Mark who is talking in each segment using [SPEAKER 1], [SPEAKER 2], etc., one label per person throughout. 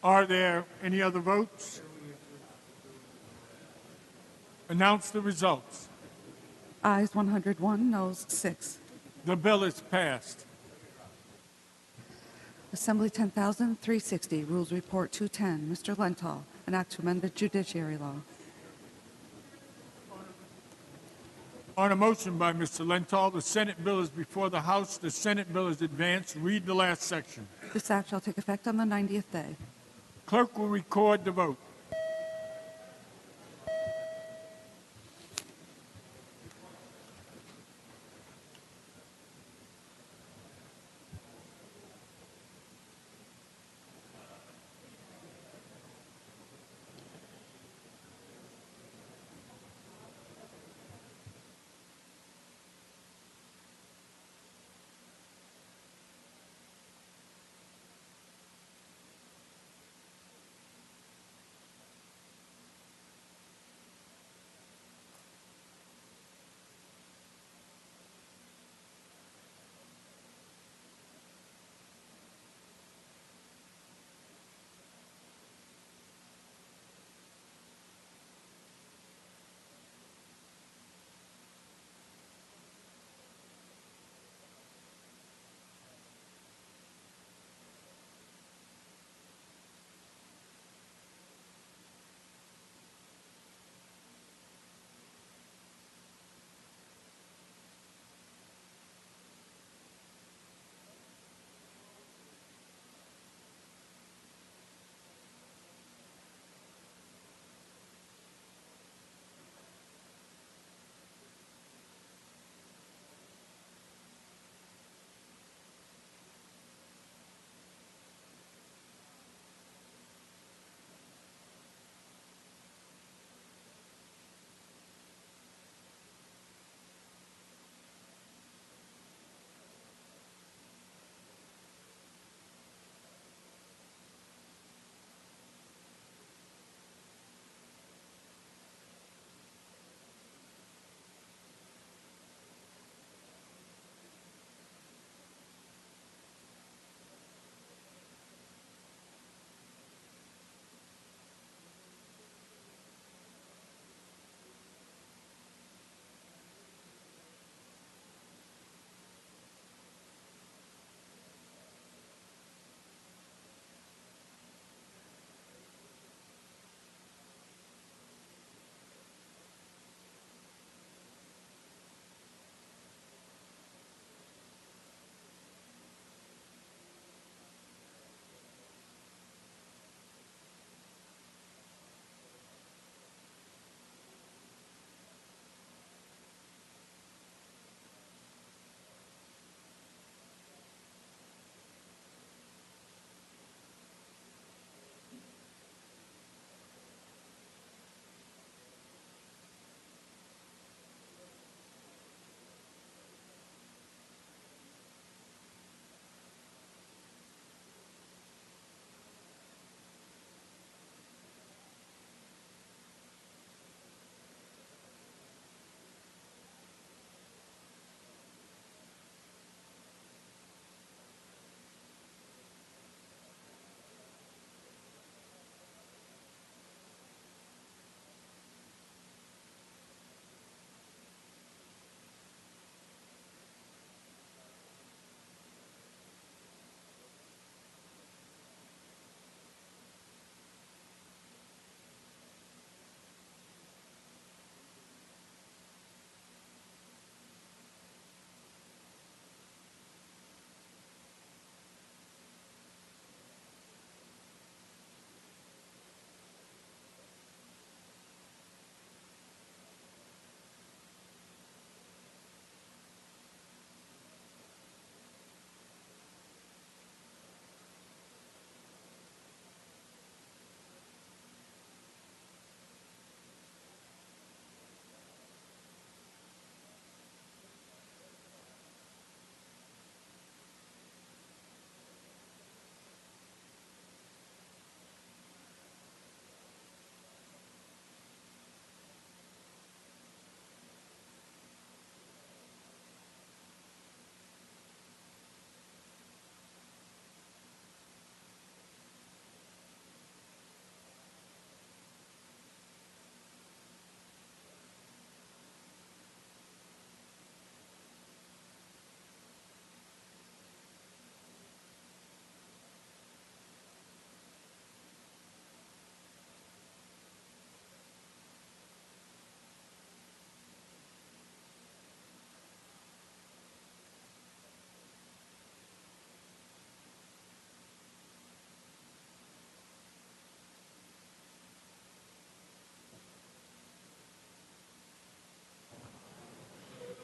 [SPEAKER 1] Are there any other votes? Announce the results.
[SPEAKER 2] Ayes 101, noes 6.
[SPEAKER 1] The bill is passed.
[SPEAKER 2] Assembly 10,360, Rules Report 210. Mr. Lental, an act to amend the judiciary law.
[SPEAKER 1] On a motion by Mr. Lental, the Senate bill is before the House. The Senate bill is advanced. Read the last section.
[SPEAKER 2] This act shall take effect on the 90th day.
[SPEAKER 1] Clerk will record the vote.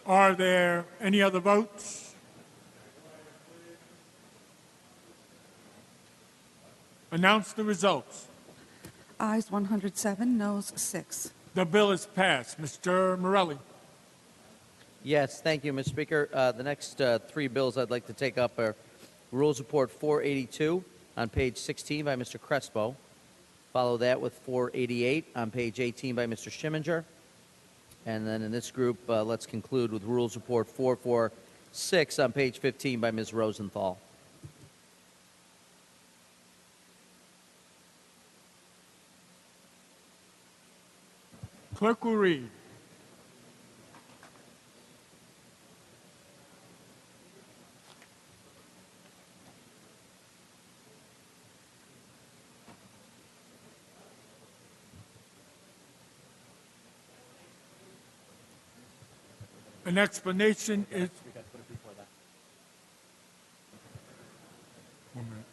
[SPEAKER 1] Are there any other votes? Announce the results.
[SPEAKER 2] Ayes 107, noes 6.
[SPEAKER 1] The bill is passed. Mr. Morelli.
[SPEAKER 3] Yes, thank you, Mr. Speaker. The next three bills I'd like to take up are Rules Report 482 on page 16 by Mr. Crespo. Follow that with 488 on page 18 by Mr. Schimminger. And then in this group, let's conclude with Rules Report 446 on page 15 by Ms. Rosenthal.
[SPEAKER 1] Clerk will read. An explanation is... One minute.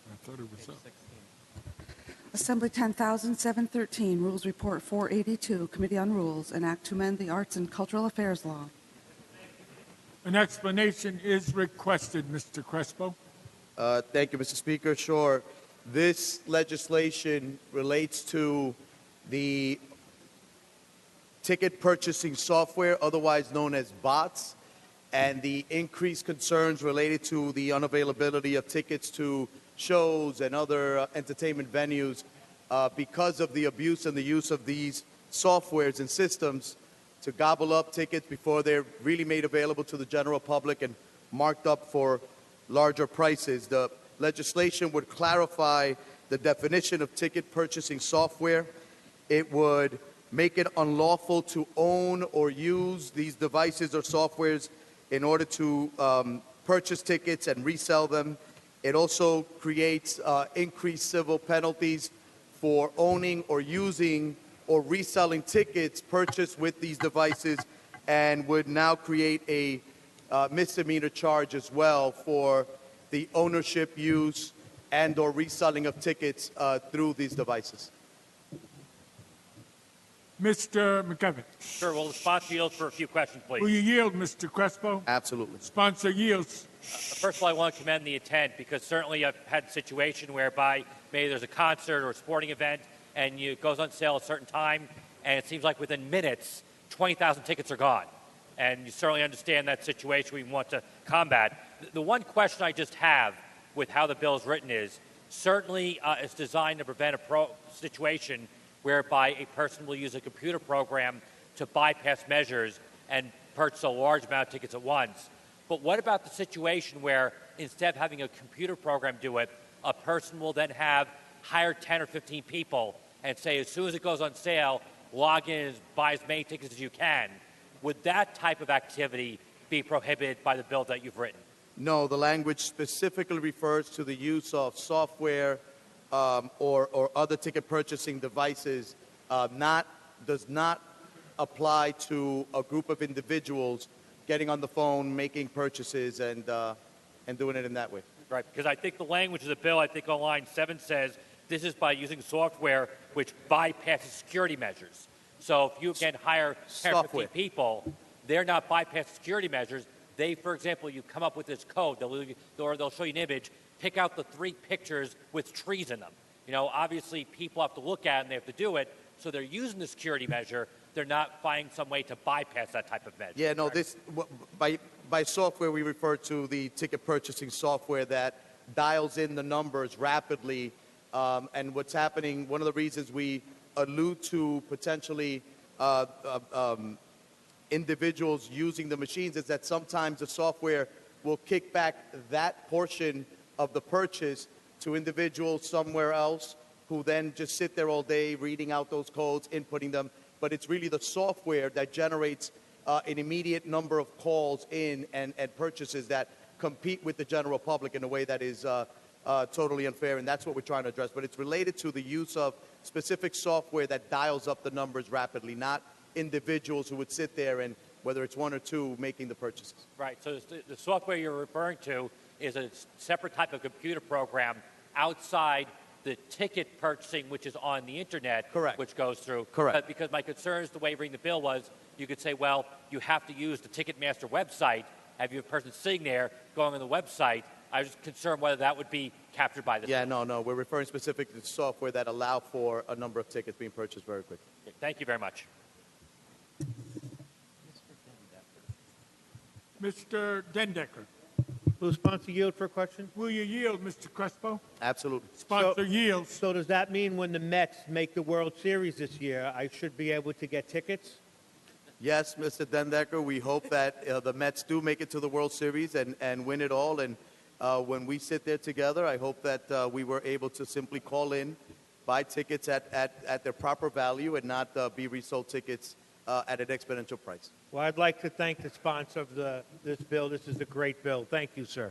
[SPEAKER 1] I thought it was up.
[SPEAKER 2] Assembly 10,713, Rules Report 482, Committee on Rules, an act to amend the Arts and Cultural Affairs Law.
[SPEAKER 1] An explanation is requested, Mr. Crespo.
[SPEAKER 4] Thank you, Mr. Speaker. Sure. This legislation relates to the ticket purchasing software, otherwise known as bots, and the increased concerns related to the unavailability of tickets to shows and other entertainment venues because of the abuse and the use of these softwares and systems to gobble up tickets before they're really made available to the general public and marked up for larger prices. The legislation would clarify the definition of ticket purchasing software. It would make it unlawful to own or use these devices or softwares in order to purchase tickets and resell them. It also creates increased civil penalties for owning or using or reselling tickets purchased with these devices, and would now create a misdemeanor charge as well for the ownership, use, and or reselling of tickets through these devices.
[SPEAKER 1] Mr. McKevitt.
[SPEAKER 5] Sure. Will the sponsor yield for a few questions,
[SPEAKER 1] Will
[SPEAKER 5] please?
[SPEAKER 1] you yield, Mr. Crespo?
[SPEAKER 4] Absolutely.
[SPEAKER 1] Sponsor yields.
[SPEAKER 5] First of all, I want to commend the intent, because certainly I've had a situation whereby maybe there's a concert or a sporting event and it goes on sale at a certain time, and it seems like within minutes, 20,000 tickets are gone. And you certainly understand that situation we want to combat. The one question I just have with how the bill is written is, certainly it's designed to prevent a situation whereby a person will use a computer program to bypass measures and purchase a large amount of tickets at once. But what about the situation where instead of having a computer program do it, a person will then hire 10 or 15 people and say, as soon as it goes on sale, log in and buy as many tickets as you can? Would that type of activity be prohibited by the bill that you've written?
[SPEAKER 4] No, the language specifically refers to the use of software or other ticket purchasing devices, does not apply to a group of individuals getting on the phone, making purchases, and doing it in that way.
[SPEAKER 5] Right, because I think the language of the bill, I think on line 7 says, this is by using software which bypasses security measures. So if you can hire 10 or 15 people, they're not bypassing security measures. They, for example, you come up with this code, they'll show you an image, pick out the 3 pictures with trees in them. You know, obviously people have to look at it and they have to do it, so they're using the security measure. They're not finding some way to bypass that type of measure.
[SPEAKER 4] Yeah, no, this by software we refer to the ticket purchasing software that dials in the numbers rapidly. And what's happening, one of the reasons we allude to potentially individuals using the machines is that sometimes the software will kick back that portion of the purchase to individuals somewhere else who then just sit there all day reading out those codes, inputting them. But it's really the software that generates an immediate number of calls in and purchases that compete with the general public in a way that is totally unfair, and that's what we're trying to address. But it's related to the use of specific software that dials up the numbers rapidly, not individuals who would sit there and, whether it's 1 or 2, making the purchases.
[SPEAKER 5] Right, so the software you're referring to is a separate type of computer program outside the ticket purchasing, which is on the internet,
[SPEAKER 4] Correct.
[SPEAKER 5] which goes through.
[SPEAKER 4] Correct.
[SPEAKER 5] But because my concern is the way you bring the bill was, you could say, well, you have to use the Ticketmaster website. Have you a person sitting there going on the website? I was just concerned whether that would be captured by this.
[SPEAKER 4] Yeah, no. We're referring specifically to software that allow for a number of tickets being purchased very quickly.
[SPEAKER 5] Okay, thank you very much.
[SPEAKER 1] Mr. Dendecker.
[SPEAKER 6] Will the sponsor yield for a question?
[SPEAKER 1] Will you yield, Mr. Crespo?
[SPEAKER 4] Absolutely.
[SPEAKER 1] Sponsor yields.
[SPEAKER 6] So does that mean when the Mets make the World Series this year, I should be able to get tickets?
[SPEAKER 4] Yes, Mr. Dendecker, we hope that the Mets do make it to the World Series and win it all. And when we sit there together, I hope that we were able to simply call in, buy tickets at their proper value and not be resold tickets at an exponential price.
[SPEAKER 6] Well, I'd like to thank the sponsor of this bill. This is a great bill. Thank you, sir.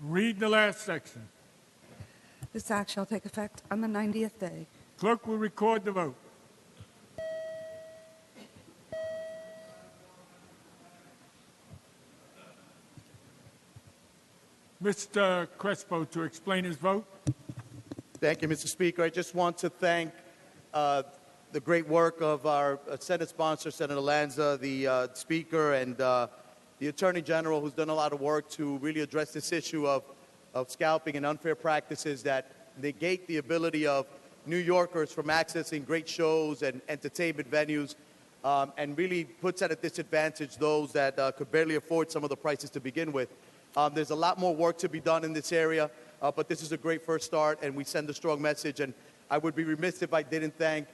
[SPEAKER 1] Read the last section.
[SPEAKER 2] This act shall take effect on the 90th day.
[SPEAKER 1] Clerk will record the vote. Mr. Crespo to explain his vote.
[SPEAKER 4] Thank you, Mr. Speaker. I just want to thank the great work of our Senate sponsor, Senator Lanza, the Speaker, and the Attorney General, who's done a lot of work to really address this issue of scalping and unfair practices that negate the ability of New Yorkers from accessing great shows and entertainment venues, and really puts at a disadvantage those that could barely afford some of the prices to begin with. There's a lot more work to be done in this area, but this is a great first start, and we send a strong message. And I would be remiss if I didn't thank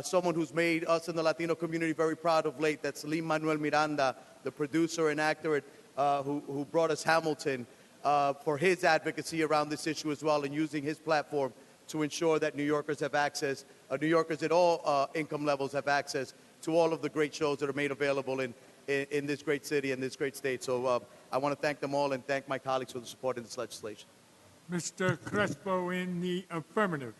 [SPEAKER 4] someone who's made us in the Latino community very proud of late. That's Lin-Manuel Miranda, the producer and actor who brought us Hamilton, for his advocacy around this issue as well, and using his platform to ensure that New Yorkers have access, New Yorkers at all income levels have access to all of the great shows that are made available in this great city and this great state. So I want to thank them all and thank my colleagues for the support in this legislation.
[SPEAKER 1] Mr. Crespo in the affirmative.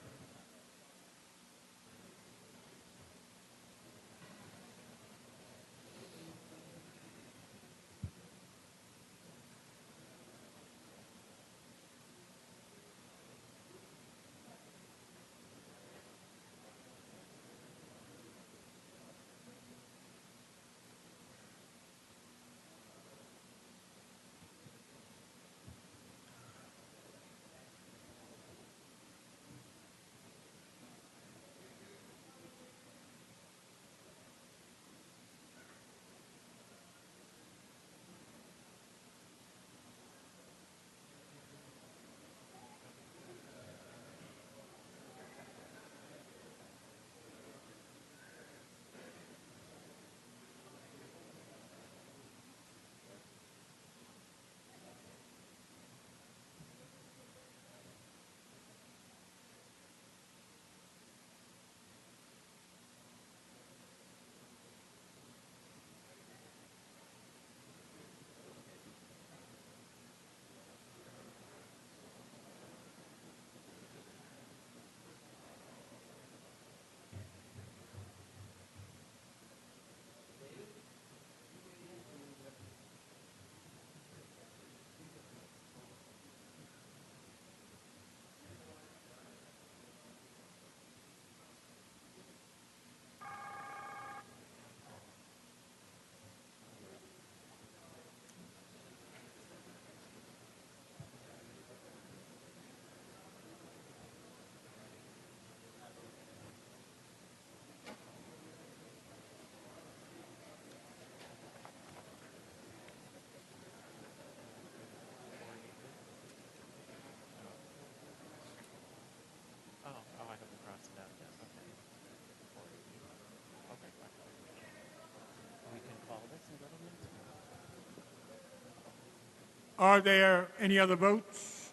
[SPEAKER 1] Are there any other votes?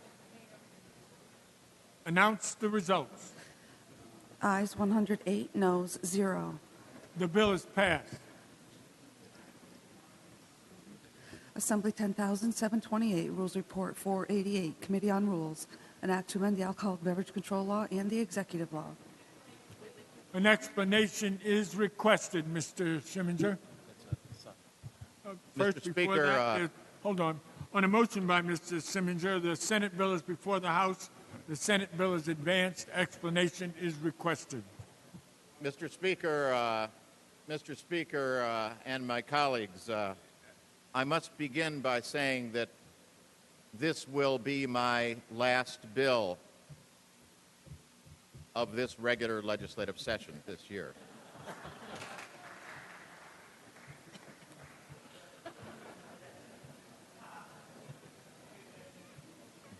[SPEAKER 1] Announce the results.
[SPEAKER 2] Ayes 108, noes 0.
[SPEAKER 1] The bill is passed.
[SPEAKER 2] Assembly 10,728, Rules Report 488, Committee on Rules, an act to amend the Alcoholic Beverage Control Law and the Executive Law.
[SPEAKER 1] An explanation is requested, Mr. Schimminger. First,
[SPEAKER 7] Mr.
[SPEAKER 1] before
[SPEAKER 7] Speaker,
[SPEAKER 1] that, hold on. On a motion by Mr. Simminger, the Senate bill is before the House. The Senate bill is advanced. Explanation is requested.
[SPEAKER 7] Mr. Speaker, and my colleagues, I must begin by saying that this will be my last bill of this regular legislative session this year.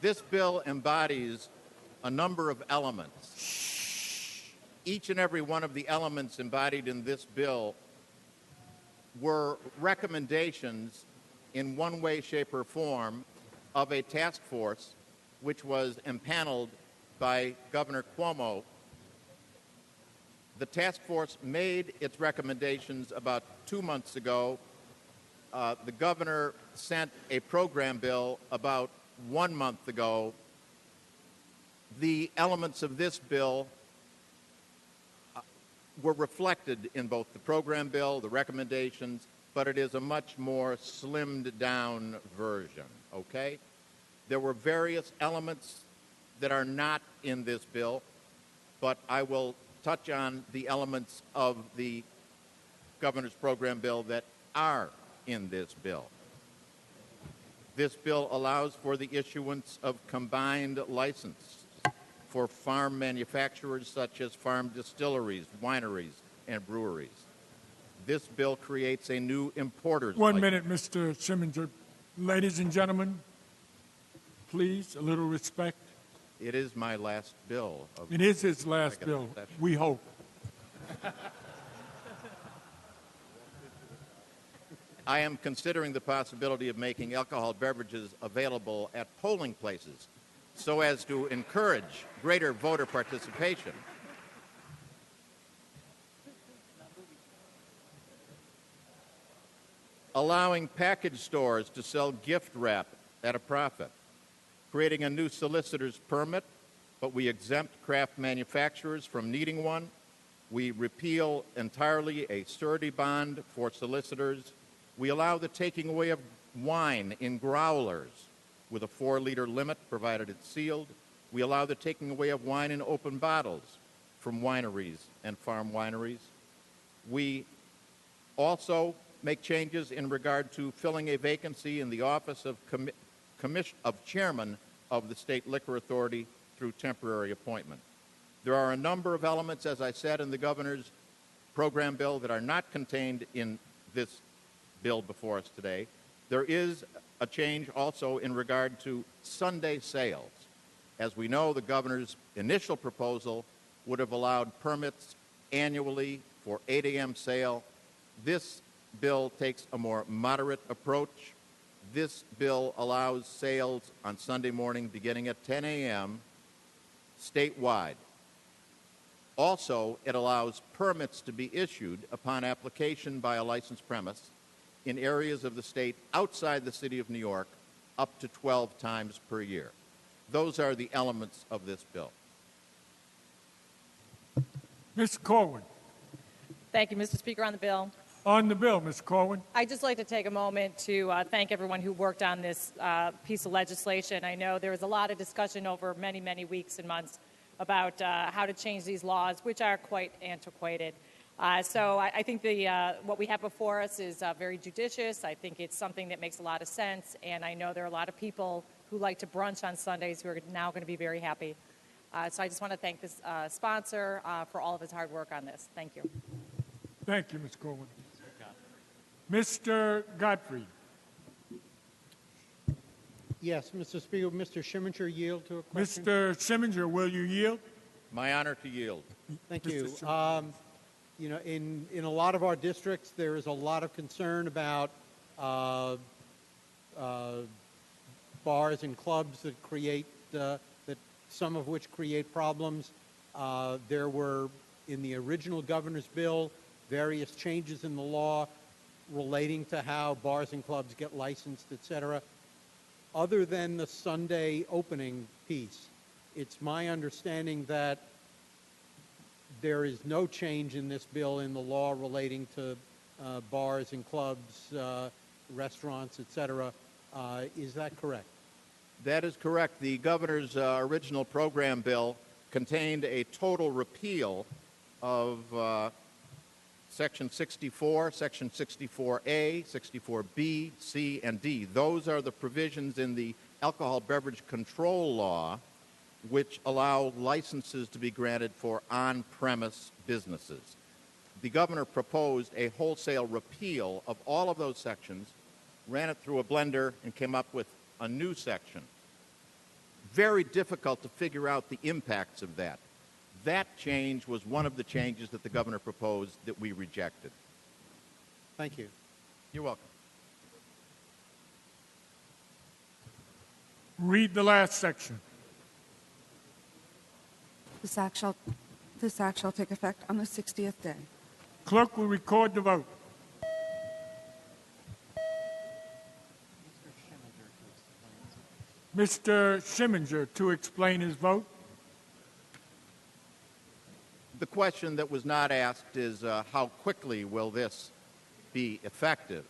[SPEAKER 7] This bill embodies a number of elements. Each and every one of the elements embodied in this bill were recommendations in one way, shape, or form of a task force which was empaneled by Governor Cuomo. The task force made its recommendations about 2 months ago. The governor sent a program bill about 1 month ago. The elements of this bill were reflected in both the program bill, the recommendations, but it is a much more slimmed down version, okay? There were various elements that are not in this bill, but I will touch on the elements of the governor's program bill that are in this bill. This bill allows for the issuance of combined licenses for farm manufacturers such as farm distilleries, wineries, and breweries. This bill creates a new importer's
[SPEAKER 1] One
[SPEAKER 7] license.
[SPEAKER 1] minute, Mr. Simminger. Ladies and gentlemen, please, a little respect.
[SPEAKER 7] It is my last bill.
[SPEAKER 1] It is his last bill, we hope.
[SPEAKER 7] I am considering the possibility of making alcohol beverages available at polling places so as to encourage greater voter participation. Allowing package stores to sell gift wrap at a profit. Creating a new solicitor's permit, but we exempt craft manufacturers from needing one. We repeal entirely a surety bond for solicitors. We allow the taking away of wine in growlers with a 4-liter limit, provided it's sealed. We allow the taking away of wine in open bottles from wineries and farm wineries. We also make changes in regard to filling a vacancy in the office of chairman of the State Liquor Authority through temporary appointment. There are a number of elements, as I said, in the governor's program bill that are not contained in this bill before us today. There is a change also in regard to Sunday sales. As we know, the governor's initial proposal would have allowed permits annually for 8 a.m. sale. This bill takes a more moderate approach. This bill allows sales on Sunday morning beginning at 10 a.m. statewide. Also, it allows permits to be issued upon application by a licensed premise in areas of the state outside the city of New York up to 12 times per year. Those are the elements of this bill.
[SPEAKER 1] Ms. Corwin.
[SPEAKER 8] Thank you, Mr. Speaker. On the bill.
[SPEAKER 1] On the bill, Ms. Corwin.
[SPEAKER 8] I'd just like to take a moment to thank everyone who worked on this piece of legislation. I know there was a lot of discussion over many, many weeks and months about how to change these laws, which are quite antiquated. So I think what we have before us is very judicious. I think it's something that makes a lot of sense, and I know there are a lot of people who like to brunch on Sundays who are now going to be very happy. So I just want to thank this sponsor for all of his hard work on this. Thank you.
[SPEAKER 1] Thank you, Ms. Corwin. Mr. Godfrey.
[SPEAKER 6] Yes, Mr. Speaker, Mr. Schimminger yield to a question.
[SPEAKER 1] Mr. Simminger, will you yield?
[SPEAKER 7] My honor to yield.
[SPEAKER 6] Thank
[SPEAKER 1] Mr.
[SPEAKER 6] you.
[SPEAKER 1] Schimminger.
[SPEAKER 6] You know, in a lot of our districts, there is a lot of concern about bars and clubs that create that some of which create problems. There were in the original governor's bill various changes in the law relating to how bars and clubs get licensed, et cetera. Other than the Sunday opening piece, it's my understanding that there is no change in this bill in the law relating to bars and clubs, restaurants, et cetera, Is that correct?
[SPEAKER 7] That is correct. The governor's original program bill contained a total repeal of Section 64, Section 64A, 64B, C, and D. Those are the provisions in the alcohol beverage control law which allow licenses to be granted for on-premise businesses. The governor proposed a wholesale repeal of all of those sections, ran it through a blender, and came up with a new section. Very difficult to figure out the impacts of that. That change was one of the changes that the governor proposed that we rejected.
[SPEAKER 6] Thank you.
[SPEAKER 7] You're welcome.
[SPEAKER 1] Read the last section.
[SPEAKER 2] This act shall take effect on the 60th day.
[SPEAKER 1] Clerk will record the vote. Mr. Schimminger to explain his vote.
[SPEAKER 7] The question that was not asked is how quickly will this be effective?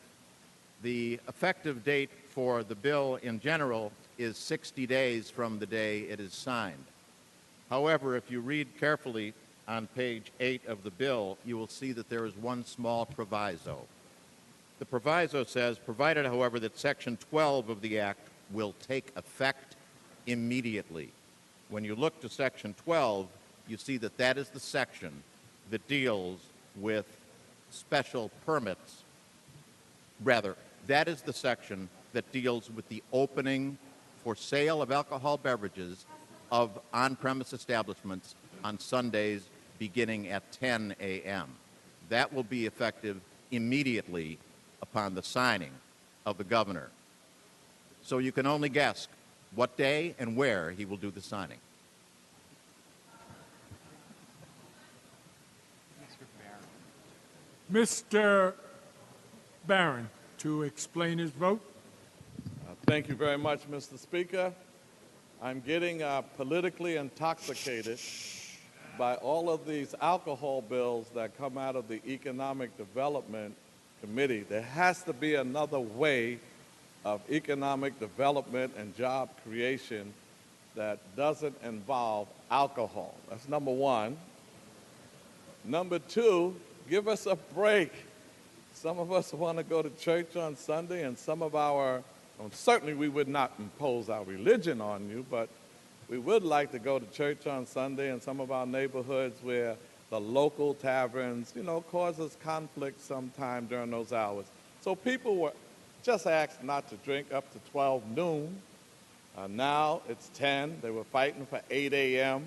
[SPEAKER 7] The effective date for the bill in general is 60 days from the day it is signed. However, if you read carefully on page 8 of the bill, you will see that there is one small proviso. The proviso says, provided, however, that Section 12 of the Act will take effect immediately. When you look to Section 12, you see that that is the section that deals with special permits. Rather, that is the section that deals with the opening for sale of alcohol beverages of on-premise establishments on Sundays beginning at 10 a.m. That will be effective immediately upon the signing of the governor. So you can only guess what day and where he will do the signing.
[SPEAKER 1] Mr. Barron to explain his vote.
[SPEAKER 9] Thank you very much, Mr. Speaker. I'm getting politically intoxicated by all of these alcohol bills that come out of the Economic Development Committee. There has to be another way of economic development and job creation that doesn't involve alcohol. That's number one. Number two, give us a break. Some of us want to go to church on Sunday, and some of our, certainly we would not impose our religion on you, but we would like to go to church on Sunday in some of our neighborhoods where the local taverns, cause us conflict sometime during those hours. So people were just asked not to drink up to 12 noon. Now it's 10. They were fighting for 8 a.m.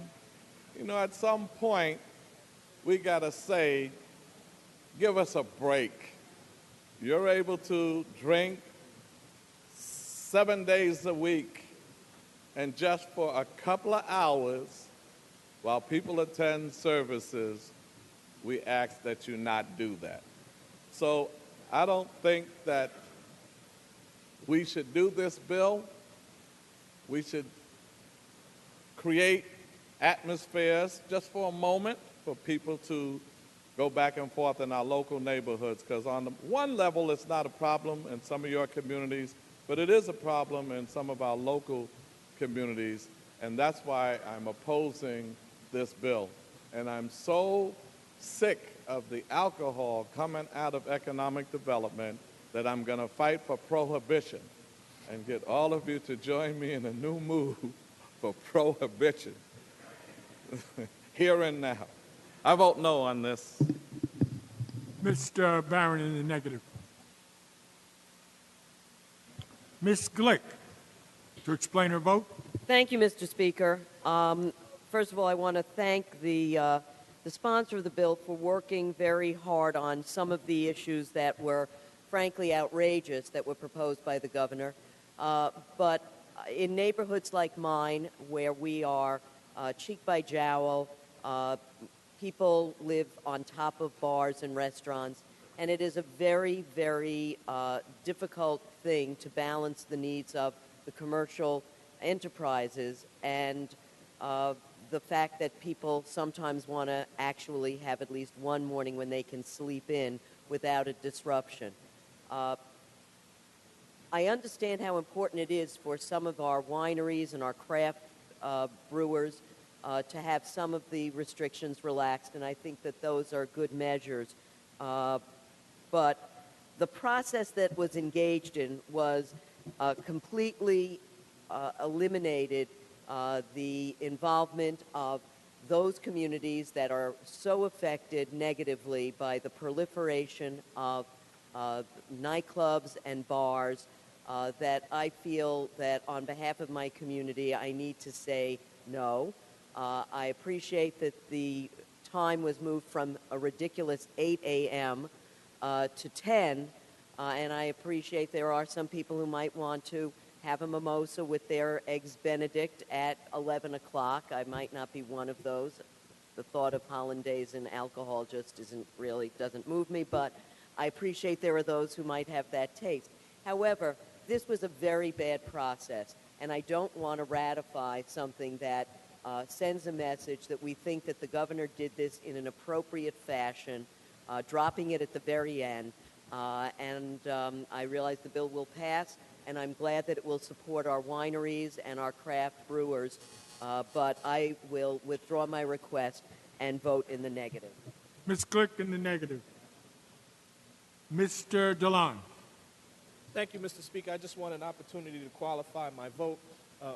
[SPEAKER 9] At some point, we got to say, give us a break. You're able to drink 7 days a week, and just for a couple of hours while people attend services, we ask that you not do that. So I don't think that we should do this bill. We should create atmospheres just for a moment for people to go back and forth in our local neighborhoods, because on the one level it's not a problem in some of your communities, but it is a problem in some of our local communities, and that's why I'm opposing this bill. And I'm so sick of the alcohol coming out of economic development that I'm going to fight for prohibition and get all of you to join me in a new move for prohibition here and now. I vote no on this.
[SPEAKER 1] Mr. Barron in the negative. Ms. Glick to explain her vote.
[SPEAKER 10] Thank you, Mr. Speaker. First of all, I want to thank the sponsor of the bill for working very hard on some of the issues that were frankly outrageous that were proposed by the governor. But in neighborhoods like mine, where we are cheek by jowl, people live on top of bars and restaurants, and it is a very, very difficult thing to balance the needs of the commercial enterprises and the fact that people sometimes want to actually have at least one morning when they can sleep in without a disruption. I I understand how important it is for some of our wineries and our craft brewers to have some of the restrictions relaxed, and I think that those are good measures. But the process that was engaged in was completely eliminated the involvement of those communities that are so affected negatively by the proliferation of nightclubs and bars that I feel that on behalf of my community, I need to say no. I appreciate that the time was moved from a ridiculous 8 a.m. To 10, and I appreciate there are some people who might want to have a mimosa with their eggs Benedict at 11 o'clock. I might not be one of those. The thought of hollandaise and alcohol just doesn't move me, but I appreciate there are those who might have that taste. However, this was a very bad process, and I don't want to ratify something that sends a message that we think that the governor did this in an appropriate fashion, dropping it at the very end. I realize the bill will pass, and I'm glad that it will support our wineries and our craft brewers, but I will withdraw my request and vote in the negative.
[SPEAKER 1] Ms. Glick in the negative. Mr. DeLon.
[SPEAKER 11] Thank you, Mr. Speaker. I just want an opportunity to qualify my vote.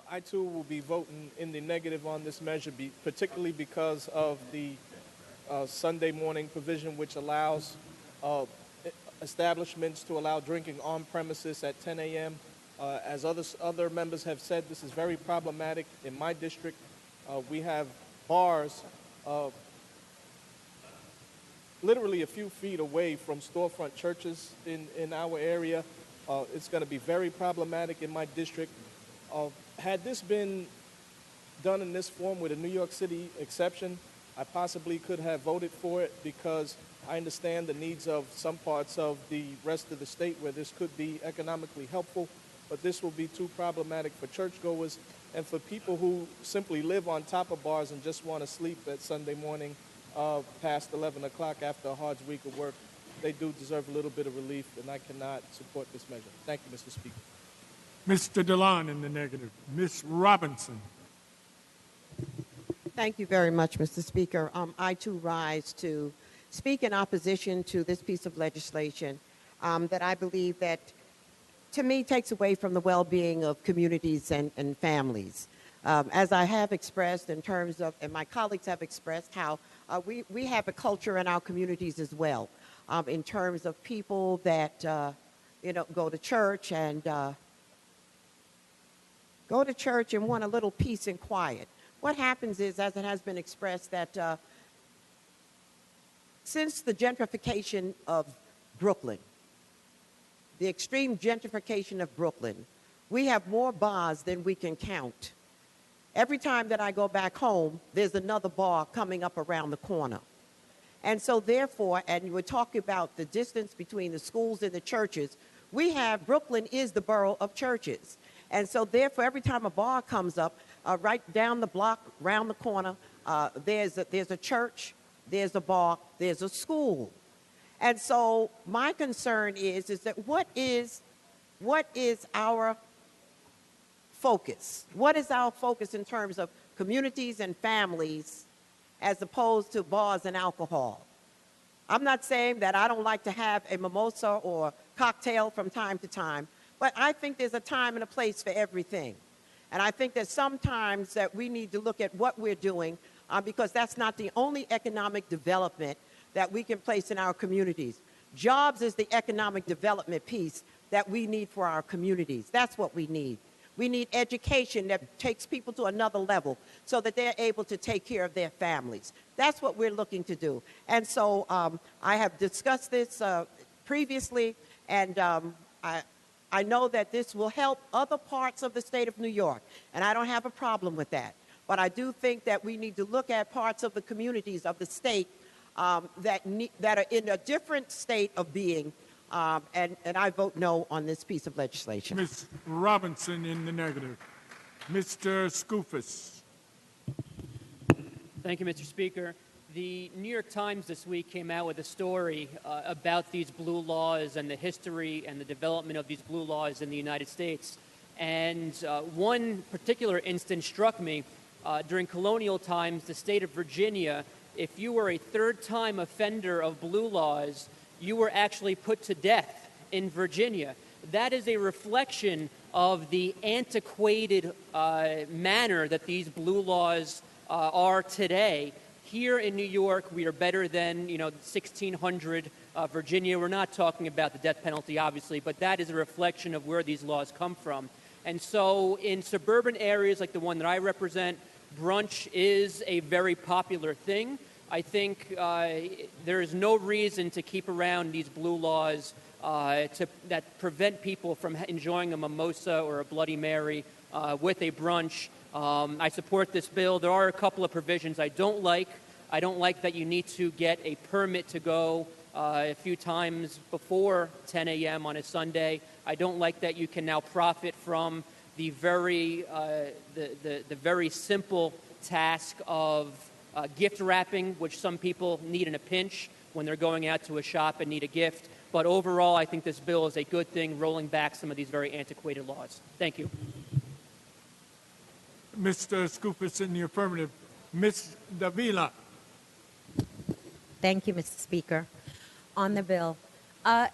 [SPEAKER 11] I, too, will be voting in the negative on this measure, particularly because of the Sunday morning provision, which allows establishments to allow drinking on premises at 10 a.m. As other members have said, this is very problematic. In my district, we have bars literally a few feet away from storefront churches in our area. It's going to be very problematic in my district. Had this been done in this form with a New York City exception, I possibly could have voted for it because I understand the needs of some parts of the rest of the state where this could be economically helpful, but this will be too problematic for churchgoers and for people who simply live on top of bars and just want to sleep at Sunday morning past 11 o'clock after a hard week of work. They do deserve a little bit of relief, and I cannot support this measure. Thank you, Mr. Speaker.
[SPEAKER 1] Mr. DeLon in the negative. Ms. Robinson.
[SPEAKER 12] Thank you very much, Mr. Speaker. I, too, rise to speak in opposition to this piece of legislation that I believe that, to me, takes away from the well-being of communities and families. As I have expressed in terms of, and my colleagues have expressed, how we have a culture in our communities as well, in terms of people that, go to church and want a little peace and quiet. What happens is, as it has been expressed, that since the gentrification of Brooklyn, the extreme gentrification of Brooklyn, we have more bars than we can count. Every time that I go back home, there's another bar coming up around the corner. And so therefore, and you were talking about the distance between the schools and the churches, Brooklyn is the borough of churches. And so therefore, every time a bar comes up, right down the block, round the corner, there's a church, there's a bar, there's a school. And so my concern is that what is our focus? What is our focus in terms of communities and families as opposed to bars and alcohol? I'm not saying that I don't like to have a mimosa or cocktail from time to time, but I think there's a time and a place for everything. And I think that sometimes that we need to look at what we're doing because that's not the only economic development that we can place in our communities. Jobs is the economic development piece that we need for our communities. That's what we need. We need education that takes people to another level so that they're able to take care of their families. That's what we're looking to do. And so I have discussed this previously, and I know that this will help other parts of the state of New York, and I don't have a problem with that. But I do think that we need to look at parts of the communities of the state that are in a different state of being, and I vote no on this piece of legislation.
[SPEAKER 1] Ms. Robinson in the negative. Mr. Skoufis.
[SPEAKER 13] Thank you, Mr. Speaker. The New York Times this week came out with a story about these blue laws and the history and the development of these blue laws in the United States. And one particular instance struck me. During colonial times, the state of Virginia, if you were a third-time offender of blue laws, you were actually put to death in Virginia. That is a reflection of the antiquated manner that these blue laws are today. Here in New York, we are better than, 1600 Virginia. We're not talking about the death penalty, obviously, but that is a reflection of where these laws come from. And so in suburban areas like the one that I represent, brunch is a very popular thing. I think there is no reason to keep around these blue laws that prevent people from enjoying a mimosa or a Bloody Mary with a brunch. I support this bill. There are a couple of provisions I don't like. I don't like that you need to get a permit to go a few times before 10 a.m. on a Sunday. I don't like that you can now profit from the very simple task of gift wrapping, which some people need in a pinch when they're going out to a shop and need a gift. But overall, I think this bill is a good thing, rolling back some of these very antiquated laws. Thank you.
[SPEAKER 1] Mr. Scoopus in the affirmative. Ms. Davila.
[SPEAKER 14] Thank you, Mr. Speaker. On the bill, I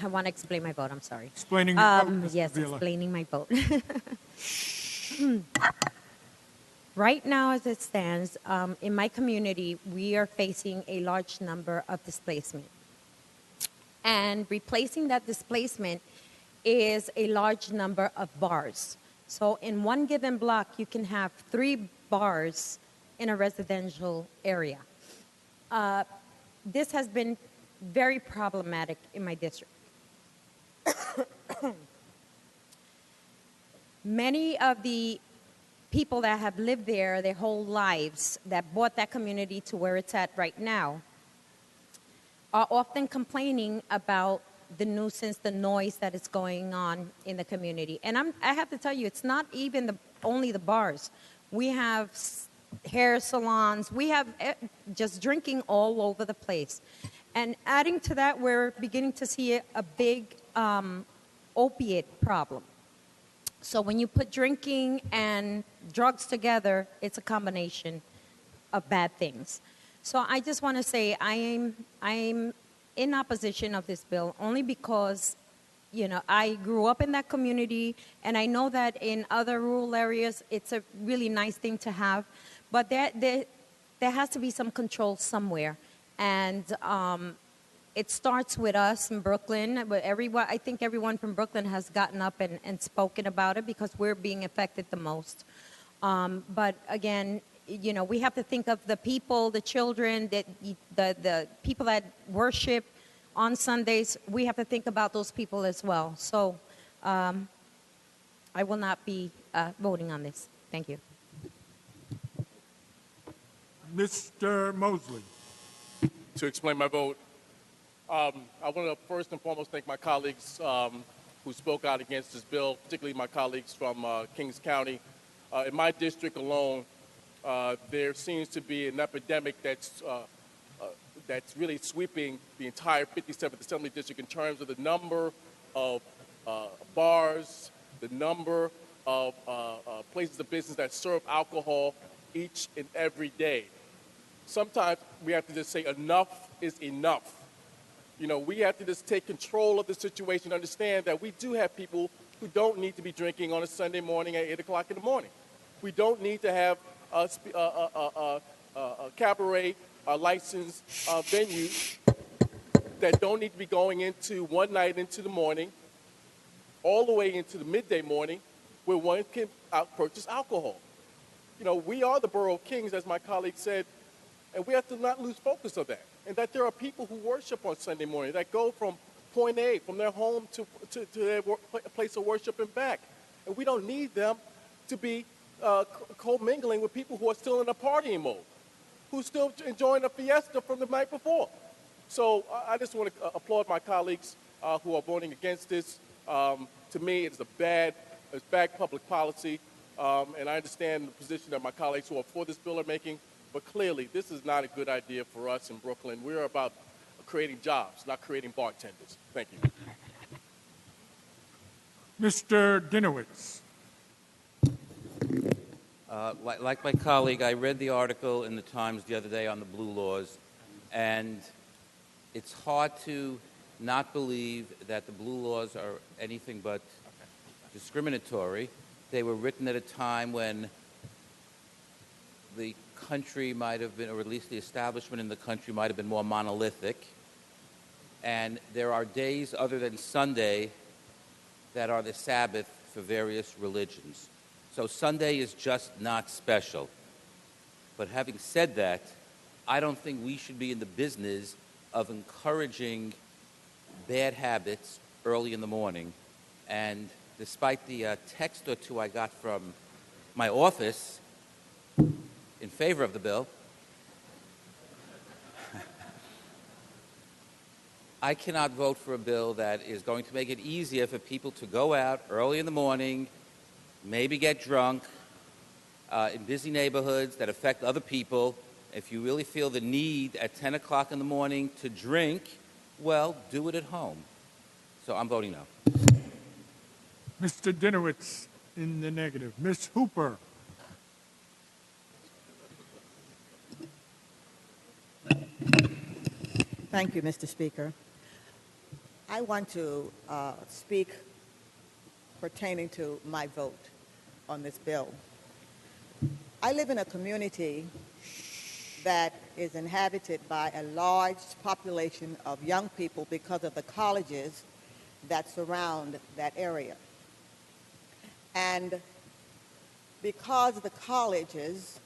[SPEAKER 14] want to explain my vote. I'm sorry.
[SPEAKER 1] Explaining your vote, Ms.
[SPEAKER 14] Yes,
[SPEAKER 1] Davila.
[SPEAKER 14] explaining my vote. Right now, as it stands, in my community, we are facing a large number of displacement. And replacing that displacement is a large number of bars. So in one given block, you can have 3 bars in a residential area. This has been very problematic in my district. Many of the people that have lived there their whole lives, that brought that community to where it's at right now, are often complaining about the nuisance, the noise that is going on in the community. And I have to tell you, it's not even only the bars. We have hair salons. We have just drinking all over the place. And adding to that, we're beginning to see a big opiate problem. So when you put drinking and drugs together, it's a combination of bad things. So I just want to say I am in opposition of this bill only because, I grew up in that community, and I know that in other rural areas, it's a really nice thing to have. But there has to be some control somewhere. And it starts with us in Brooklyn. But I think everyone from Brooklyn has gotten up and spoken about it because we're being affected the most. But again, we have to think of the people, the children, the people that worship on Sundays. We have to think about those people as well. So I will not be voting on this. Thank you.
[SPEAKER 1] Mr. Mosley.
[SPEAKER 11] To explain my vote, I want to first and foremost thank my colleagues who spoke out against this bill, particularly my colleagues from Kings County. In my district alone, there seems to be an epidemic that's really sweeping the entire 57th Assembly District in terms of the number of bars, the number of places of business that serve alcohol each and every day. Sometimes we have to just say enough is enough. We have to just take control of the situation, understand that we do have people who don't need to be drinking on a Sunday morning at 8 o'clock in the morning. We don't need to have a cabaret licensed venues that don't need to be going into one night into the morning, all the way into the midday morning, where one can purchase alcohol. We are the Borough of Kings, as my colleague said, and we have to not lose focus of that. And that there are people who worship on Sunday morning that go from point A, from their home to their place of worship and back. And we don't need them to be co-mingling with people who are still in a partying mode, who's still enjoying a fiesta from the night before. So I just want to applaud my colleagues who are voting against this. To me, it's bad public policy, And I understand the position that my colleagues who are for this bill are making, but clearly this is not a good idea for us in Brooklyn. We're about creating jobs, not creating bartenders. Thank you.
[SPEAKER 1] Mr. Dinowitz.
[SPEAKER 15] Like my colleague, I read the article in the Times the other day on the blue laws, and it's hard to not believe that the blue laws are anything but discriminatory. They were written at a time when the country might have been, or at least the establishment in the country might have been more monolithic. And there are days other than Sunday that are the Sabbath for various religions. So Sunday is just not special. But having said that, I don't think we should be in the business of encouraging bad habits early in the morning. And despite the text or two I got from my office in favor of the bill, I cannot vote for a bill that is going to make it easier for people to go out early in the morning, maybe get drunk in busy neighborhoods that affect other people. If you really feel the need at 10 o'clock in the morning to drink, well, do it at home. So I'm voting no.
[SPEAKER 1] Mr. Dinowitz in the negative. Ms. Hooper.
[SPEAKER 16] Thank you, Mr. Speaker. I want to speak pertaining to my vote on this bill. I live in a community that is inhabited by a large population of young people because of the colleges that surround that area. And because the colleges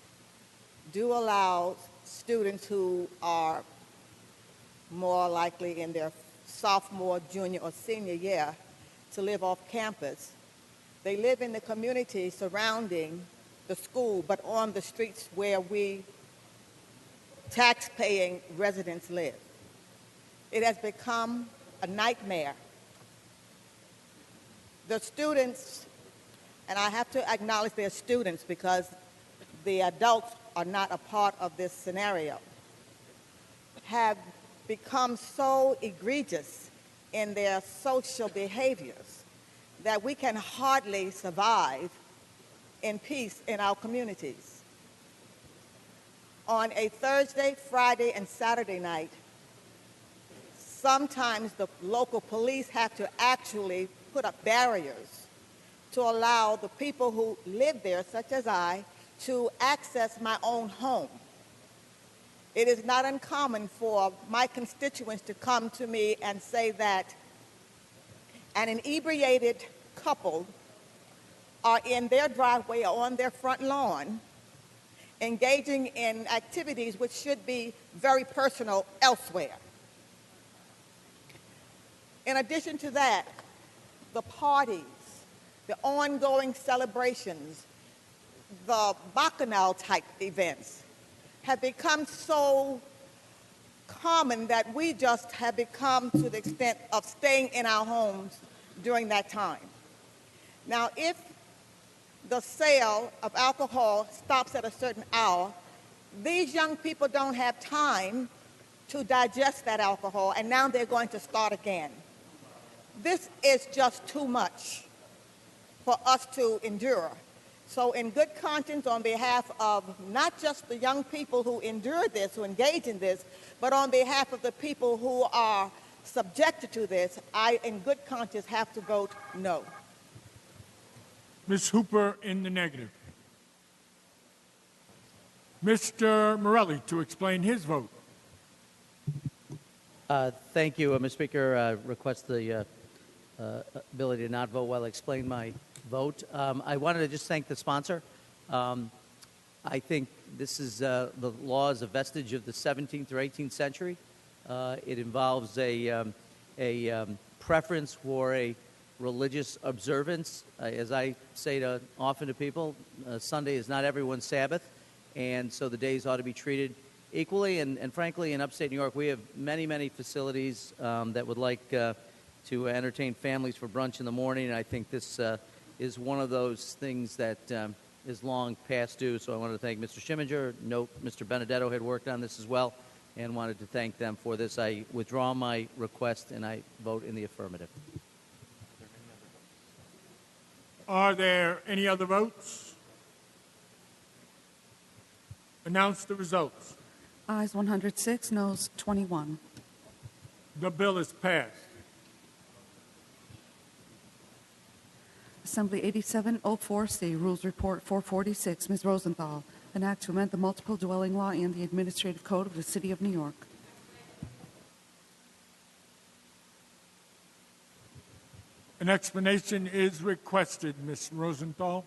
[SPEAKER 16] do allow students who are more likely in their sophomore, junior, or senior year to live off campus, they live in the community surrounding the school, but on the streets where we tax-paying residents live. It has become a nightmare. The students, and I have to acknowledge they're students because the adults are not a part of this scenario, have become so egregious in their social behaviors that we can hardly survive in peace in our communities. On a Thursday, Friday, and Saturday night, sometimes the local police have to actually put up barriers to allow the people who live there, such as I, to access my own home. It is not uncommon for my constituents to come to me and say that an inebriated couple are in their driveway or on their front lawn engaging in activities which should be very personal elsewhere. In addition to that, the parties, the ongoing celebrations, the bacchanal-type events have become so common that we just have become to the extent of staying in our homes during that time. Now, if the sale of alcohol stops at a certain hour, these young people don't have time to digest that alcohol, and now they're going to start again. This is just too much for us to endure. So in good conscience, on behalf of not just the young people who endure this, who engage in this, but on behalf of the people who are subjected to this, I, in good conscience, have to vote no.
[SPEAKER 1] Ms. Hooper in the negative. Mr. Morelli to explain his vote.
[SPEAKER 3] Thank you, Mr. Speaker. Request the ability to not vote while I explain my vote. I wanted to just thank the sponsor. I think this is the law is a vestige of the 17th or 18th century. It involves a preference for a religious observance. As I say often to people, Sunday is not everyone's Sabbath, and so the days ought to be treated equally. And frankly, in upstate New York, we have many, many facilities that would like to entertain families for brunch in the morning, and I think this is one of those things that is long past due. So I wanted to thank Mr. Schimminger. Note Mr. Benedetto had worked on this as well, and wanted to thank them for this. I withdraw my request, and I vote in the affirmative.
[SPEAKER 1] Are there any other votes? Announce the results.
[SPEAKER 2] Ayes 106, noes 21.
[SPEAKER 1] The bill is passed.
[SPEAKER 2] Assembly 8704C, Rules Report 446. Ms. Rosenthal, an act to amend the multiple dwelling law and the administrative code of the City of New York.
[SPEAKER 1] An explanation is requested, Ms. Rosenthal.